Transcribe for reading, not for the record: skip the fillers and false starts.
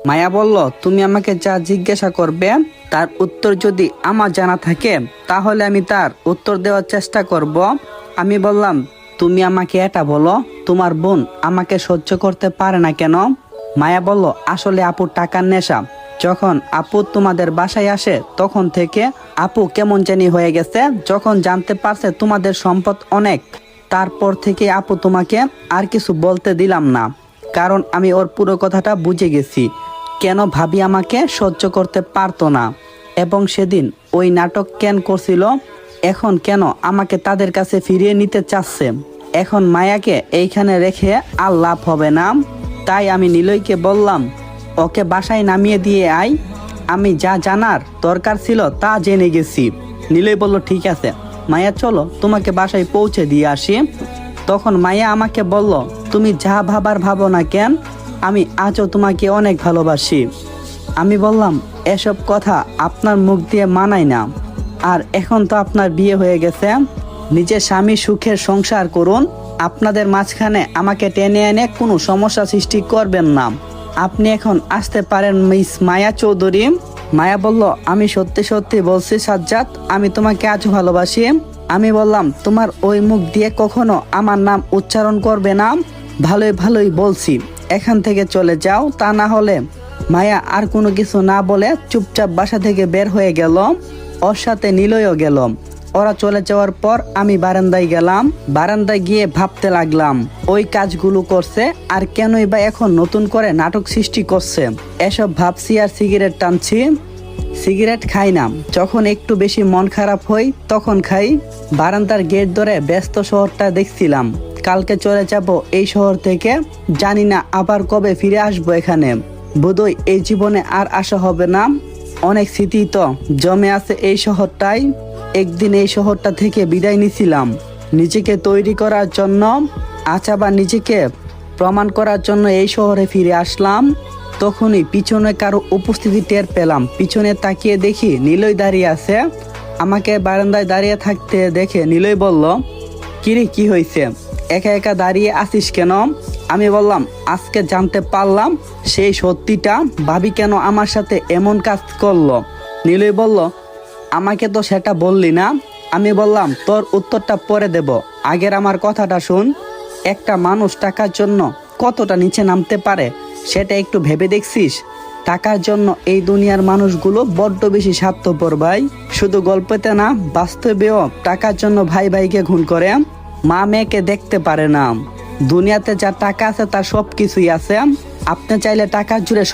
মায়া বলল, তুমি আমাকে যা জিজ্ঞাসা করবে তার উত্তর যদি আমার জানা থাকে তাহলে আমি তার উত্তর দেওয়ার চেষ্টা করব। আমি বললাম, তুমি আমাকে এটা বলো, তোমার বোন আমাকে সহ্য করতে পারে না কেন? মায়া বলল, আসলে আপুর টাকার নেশা। যখন আপু তোমাদের বাসায় আসে তখন থেকে আপু কেমন জানি হয়ে গেছে। যখন জানতে পারছে তোমাদের সম্পদ অনেক, তারপর থেকে আপু তোমাকে আর কিছু বলতে দিলাম না, কারণ আমি ওর পুরো কথাটা বুঝে গেছি কেন ভাবি আমাকে সহ্য করতে পারতো না এবং সেদিন ওই নাটক কেন করছিল, এখন কেন আমাকে তাদের কাছে ফিরিয়ে নিতে চাচ্ছে। এখন মায়াকে এইখানে রেখে আর লাভ হবে না। তাই আমি নিলয়কে বললাম, ওকে বাসায় নামিয়ে দিয়ে আয়, আমি যা জানার দরকার ছিল তা জেনে গেছি। নিলয় বলল, ঠিক আছে মায়া, চলো তোমাকে বাসায় পৌঁছে দিয়ে আসি। তখন মায়া আমাকে বলল, তুমি যা ভাবার ভাবো না কেন, আমি আজও তোমাকে অনেক ভালোবাসি। আমি বললাম, এসব কথা আপনার মুখ দিয়ে মানায় না, আর এখন তো আপনার বিয়ে হয়ে গেছে, নিজের স্বামী সুখের সংসার করুন, আপনাদের মাঝখানে আমাকে টেনে এনে কোনো সমস্যা সৃষ্টি করবেন না। আপনি এখন আসতে পারেন মিস মায়া চৌধুরী। মায়া বলল, আমি সত্যি সত্যি বলছি সাজ্জাদ, আমি তোমাকে আজও ভালোবাসি। আমি বললাম, তোমার ওই মুখ দিয়ে কখনো আমার নাম উচ্চারণ করবে না। ভালোই ভালোই বলছি, এখান থেকে চলে যাও, তা না হলে। মায়া আর কোনো কিছু না বলে চুপচাপ বাসা থেকে বের হয়ে গেল। ওর সাথে নিলয়ও গেল। ওরা চলে যাওয়ার পর আমি বারান্দায় গেলাম। বারান্দায় গিয়ে ভাবতে লাগলাম, ওই কাজগুলো করছে আর কেনই বা এখন নতুন করে নাটক সৃষ্টি করছে। এসব ভাবছি আর সিগারেট টানছি। সিগারেট খাই না, যখন একটু বেশি মন খারাপ হয় তখন খাই। বারান্দার গেট ধরে ব্যস্ত শহরটা দেখছিলাম। কালকে চলে যাব এই শহর থেকে, জানি না আবার কবে ফিরে আসবো এখানে। বোধহয় এই জীবনে আর আসা হবে না। অনেক স্মৃতি তো জমে আছে এই শহরটাই। একদিন এই শহরটা থেকে বিদায় নিছিলাম নিজেকে তৈরি করার জন্য, আজ আবার নিজেকে প্রমাণ করার জন্য এই শহরে ফিরে আসলাম। তখনই পিছনে কারো উপস্থিতি টের পেলাম। পিছনে তাকিয়ে দেখি নিলয় দাঁড়িয়ে আছে। আমাকে বারান্দায় দাঁড়িয়ে থাকতে দেখে নিলয় বলল, কিরে কি হয়েছে, একা একা দাঁড়িয়ে আসিস কেন? আমি বললাম, আজকে জানতে পারলাম সেই সত্যিটা, ভাবি কেন আমার সাথে এমন কাজ করলো। নিলয় বলল, আমাকে তো সেটা বললি না। আমি বললাম, তোর উত্তরটা পরে দেব, আগের আমার কথাটা শুন। একটা মানুষ টাকার জন্য কতটা নিচে নামতে পারে সেটা একটু ভেবে দেখছিস? টাকার জন্য এই দুনিয়ার মানুষগুলো বড্ড বেশি স্বার্থপর ভাই। শুধু গল্পতে না, বাস্তবেও টাকার জন্য ভাই ভাইকে খুন করে, মা মেয়েকে দেখতে পারে না। দুনিয়াতে যা টাকা আছে তার সব কিছুই আছে। আপনি চাইলে টাকার জুড়ে